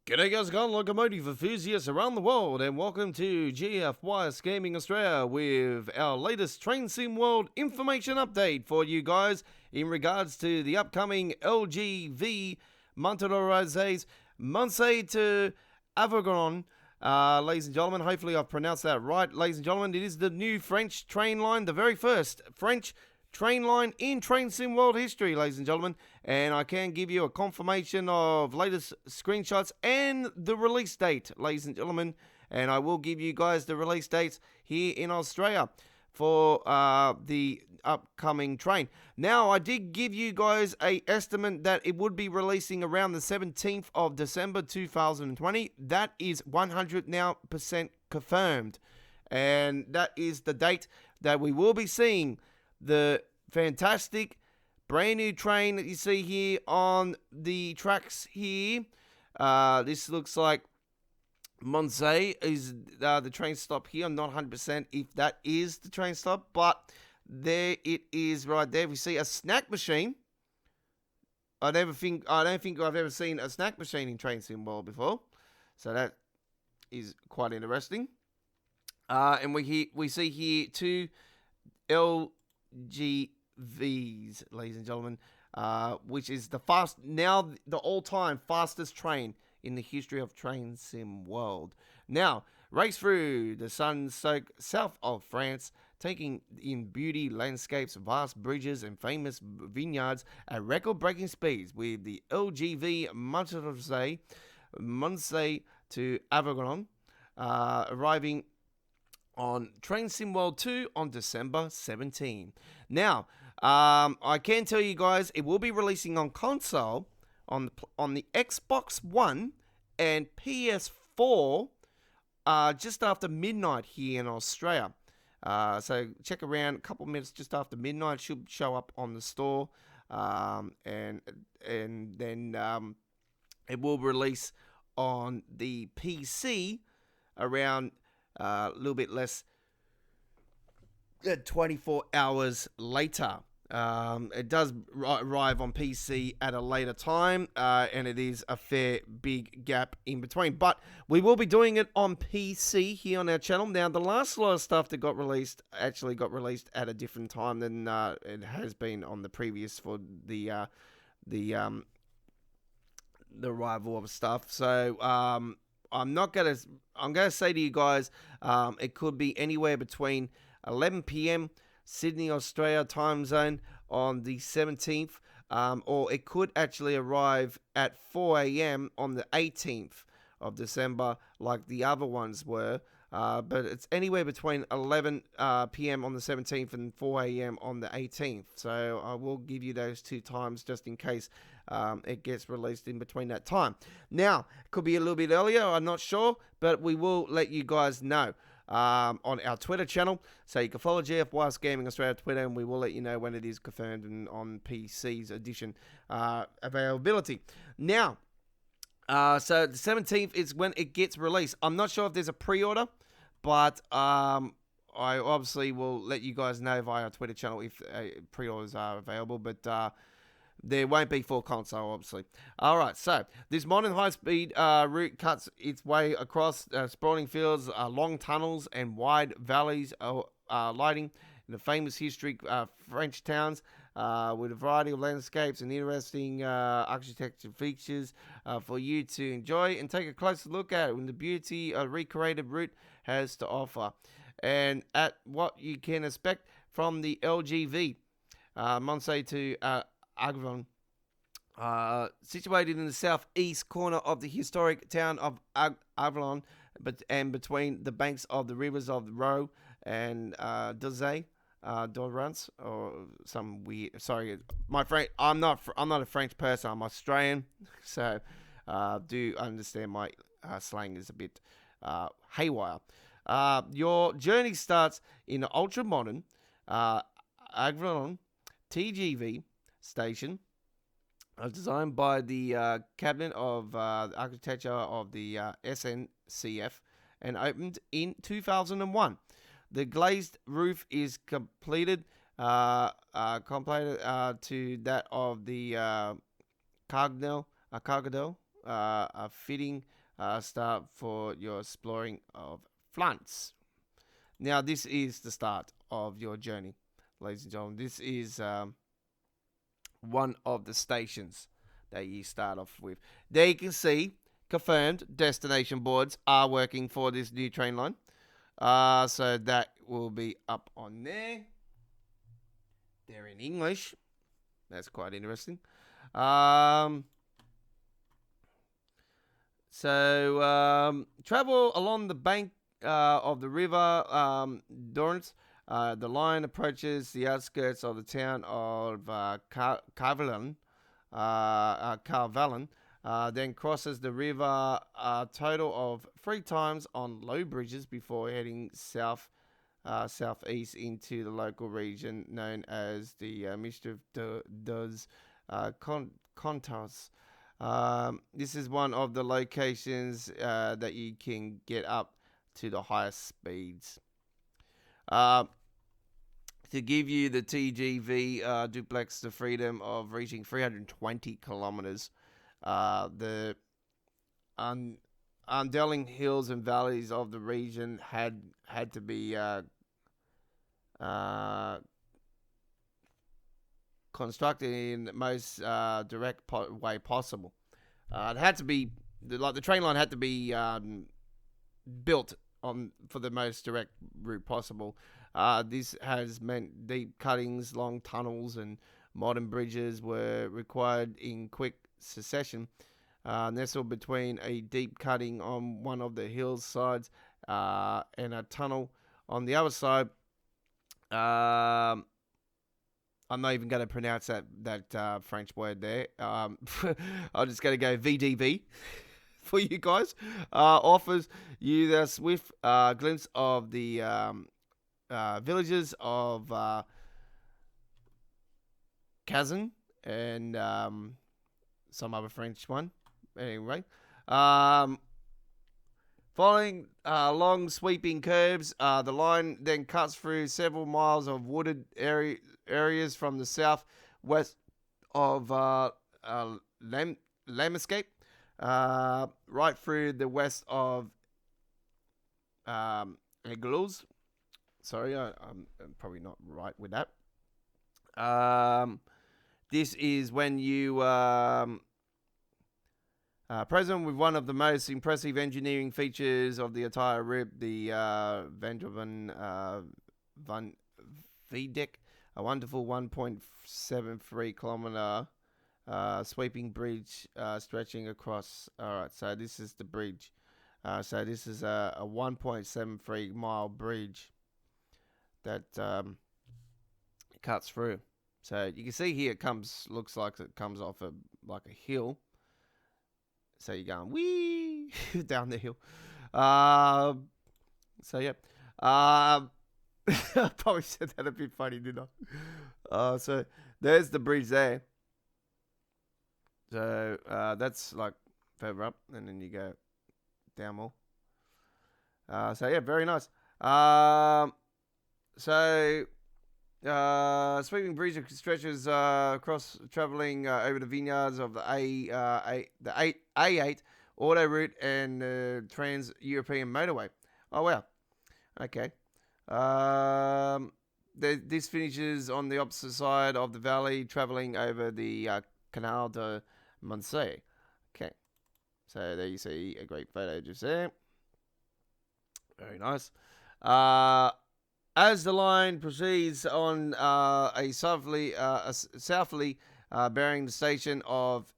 G'day guys, gone locomotive enthusiasts around the world, and welcome to GFY Gaming Australia with our latest Train Sim World information update for you guys in regards to the upcoming LGV Méditerranée Marseille to Avignon. Ladies and gentlemen, hopefully I've pronounced that right. Ladies and gentlemen, it is the new French train line, the very first French train line in Train Sim World history, ladies and gentlemen, and I can give you a confirmation of latest screenshots and the release date, ladies and gentlemen, and I will give you guys the release dates here in Australia for the upcoming train. Now, I did give you guys a estimate that it would be releasing around the 17th of December 2020. That is 100% now confirmed, and that is the date that we will be seeing the fantastic brand new train that you see here on the tracks here. This looks like Marseille is the train stop here. I'm not 100% if that is the train stop, but there it is right there. We see a snack machine. I don't think I've ever seen a snack machine in Train Sim World before, so that is quite interesting. And we see here two LGVs, ladies and gentlemen, which is the all-time fastest train in the history of Train Sim World. Now, race through the sun-soaked south of France, taking in beauty, landscapes, vast bridges, and famous vineyards at record-breaking speeds with the LGV Méditerranée Marseille to Avignon, arriving on Train Sim World 2 on December 17. Now, I can tell you guys it will be releasing on console on the Xbox One and PS4 just after midnight here in Australia. So check around a couple minutes just after midnight. Should show up on the store, and then it will release on the PC around a little bit less than 24 hours later. It does arrive on PC at a later time, and it is a fair big gap in between. But we will be doing it on PC here on our channel. Now, the last lot of stuff that got released actually got released at a different time than it has been on the previous for the arrival of stuff. So I'm gonna say to you guys, it could be anywhere between 11 p.m. Sydney, Australia time zone on the 17th, or it could actually arrive at 4 a.m. on the 18th of December, like the other ones were. But it's anywhere between 11 p.m. on the 17th and 4 a.m. on the 18th. So I will give you those two times just in case it gets released in between that time. Now, it could be a little bit earlier, I'm not sure, but we will let you guys know on our Twitter channel. So you can follow GFY Gaming Australia Twitter, and we will let you know when it is confirmed and on PC's edition availability. Now, so the 17th is when it gets released. I'm not sure if there's a pre-order, but I obviously will let you guys know via our Twitter channel if pre-orders are available, but there won't be full console, obviously. All right, so this modern high-speed route cuts its way across sprawling fields, long tunnels, and wide valleys, lighting the famous historic French towns with a variety of landscapes and interesting architecture features for you to enjoy and take a closer look at when the beauty a recreated route has to offer, and at what you can expect from the LGV Marseille to Avignon, situated in the southeast corner of the historic town of Avignon, and between the banks of the rivers of the Roe and Dorrance, or some weird. Sorry, my French. I'm not a French person. I'm Australian, so do understand my slang is a bit haywire. Your journey starts in the ultra modern Avignon TGV station, designed by the Cabinet of Architecture of the SNCF and opened in 2001. The glazed roof is completed to that of the Cargadel, fitting start for your exploring of France. Now, this is the start of your journey, ladies and gentlemen. This is one of the stations that you start off with. There you can see confirmed destination boards are working for this new train line. So that will be up on there. They're in English. That's quite interesting. Travel along the bank of the river Dorrance. The line approaches the outskirts of the town of Carvalhan, then crosses the river a total of 3 times on low bridges before heading southeast into the local region known as the Mischief dos Contas. This is one of the locations that you can get up to the highest speeds. To give you the TGV duplex the freedom of reaching 320 kilometers. The undelling hills and valleys of the region had to be constructed in the most direct way possible. It had to be the train line had to be built on for the most direct route possible. This has meant deep cuttings, long tunnels, and modern bridges were required in quick succession. Nestled between a deep cutting on one of the hillsides and a tunnel on the other side. I'm not even going to pronounce that French word there. I'm just going to go VDV for you guys. Offers you the swift glimpse of the villages of Kazan and some other French one. Anyway, following long sweeping curves, the line then cuts through several miles of wooded areas from the southwest of landscape, right through the west of Eglos. Sorry, I'm probably not right with that. This is when you present with one of the most impressive engineering features of the entire route, the Vandrovan Van Viaduct, a wonderful 1.73 kilometer sweeping bridge stretching across. All right, so this is the bridge. So this is a 1.73 mile bridge that cuts through. So you can see here looks like it comes off a hill. So you're going wee down the hill. So yeah. I probably said that a bit funny, didn't I? So there's the bridge there. So that's like further up, and then you go down more. So yeah, very nice. Sweeping bridge stretches across, traveling over the vineyards of the A8 auto route and Trans-European motorway. Oh wow, okay. This finishes on the opposite side of the valley, traveling over the Canal de Marseille. Okay, so there you see a great photo just there. Very nice. As the line proceeds on a southerly bearing the station of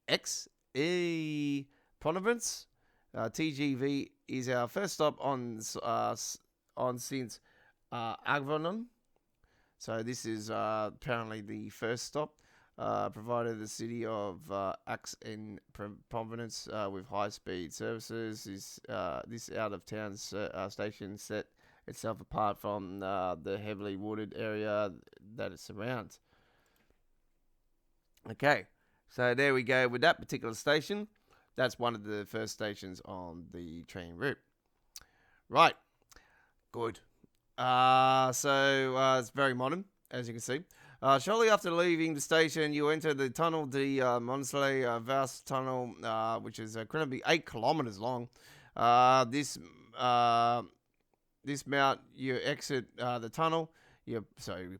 Aix-en-Provence, TGV is our first stop on since Avignon. So this is apparently the first stop. Provided the city of Aix-en-Provence with high-speed services. This out-of-town station set itself apart from the heavily wooded area that it surrounds. Okay, so there we go with that particular station. That's one of the first stations on the train route. Right, good. So it's very modern, as you can see. Shortly after leaving the station, you enter the tunnel, the Marseille vast tunnel, which is going to be 8 kilometers long. This mount, you exit the tunnel. You're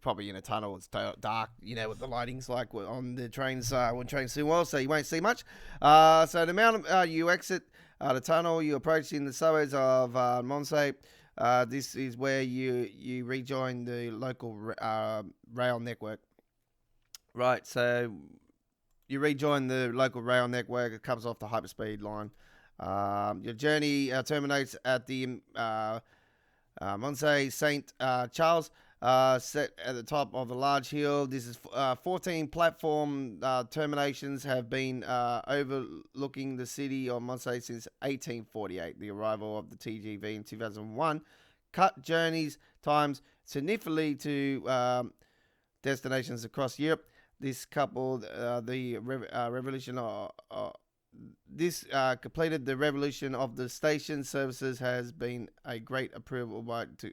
probably in a tunnel. It's dark, what the lighting's like on the trains when trains see well, so you won't see much. So the mount, you exit the tunnel. You approach in the suburbs of Marseille. This is where you rejoin the local rail network. Right, so you rejoin the local rail network. It comes off the hyperspeed line. Your journey terminates at the Marseille Saint Charles, set at the top of the large hill. This is 14 platform terminations have been overlooking the city of Marseille since 1848. The arrival of the TGV in 2001 cut journeys times significantly to destinations across Europe. This coupled the revolution completed the revolution of the station services has been a great approval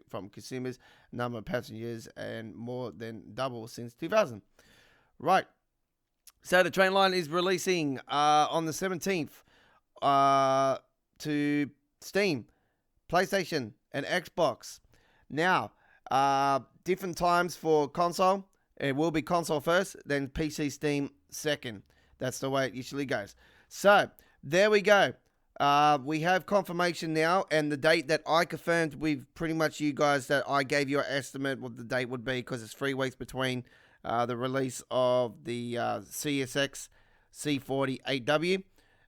from consumers, number of passengers, and more than double since 2000. Right. So the train line is releasing on the 17th to Steam, PlayStation, and Xbox. Now, different times for console. It will be console first, then PC, Steam second. That's the way it usually goes. So, there we go. We have confirmation now, and the date that I confirmed with pretty much you guys that I gave you an estimate what the date would be, because it's 3 weeks between the release of the CSX C40 8W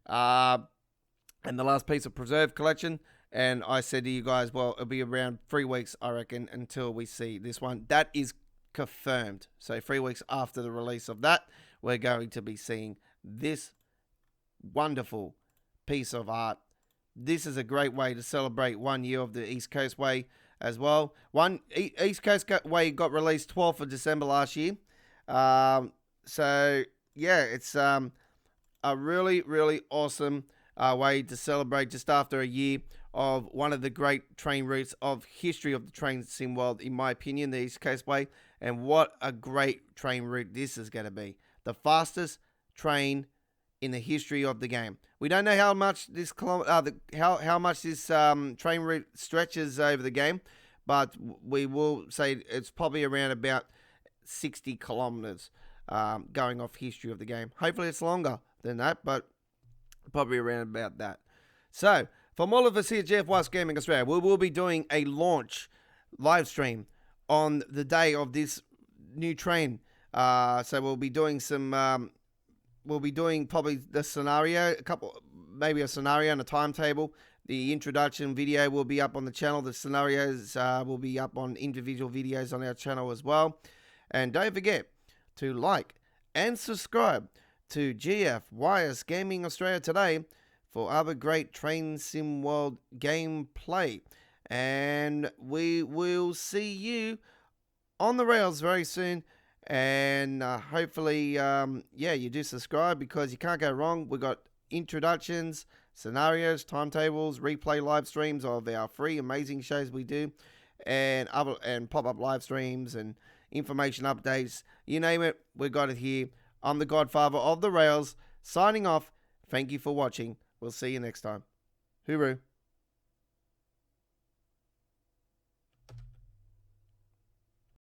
and the last piece of Preserve collection. And I said to you guys, well, it'll be around 3 weeks, I reckon, until we see this one. That is confirmed. So 3 weeks after the release of that, we're going to be seeing this wonderful piece of art. This is a great way to celebrate 1 year of the East Coast Way as well. East Coast Way got released 12th of December last year. So yeah, it's a really, really awesome way to celebrate just after a year of one of the great train routes of history of the train sim world, in my opinion, the East Coast Way. And what a great train route this is going to be. The fastest train in the history of the game. We don't know how much this how much this train route stretches over the game, but we will say it's probably around about 60 kilometers going off history of the game. Hopefully it's longer than that, but probably around about that. So, from all of us here at GFY's Gaming Australia, we will be doing a launch live stream on the day of this new train. So we'll be doing some, we'll be doing probably the scenario, maybe a scenario and a timetable. The introduction video will be up on the channel. The scenarios will be up on individual videos on our channel as well. And don't forget to like and subscribe to GFY's Gaming Australia today for other great Train Sim World gameplay. And we will see you on the rails very soon. And hopefully, you do subscribe, because you can't go wrong. We've got introductions, scenarios, timetables, replay live streams of our free amazing shows we do, and pop-up live streams and information updates. You name it, we got it here. I'm the Godfather of the Rails, signing off. Thank you for watching. We'll see you next time. Hooroo.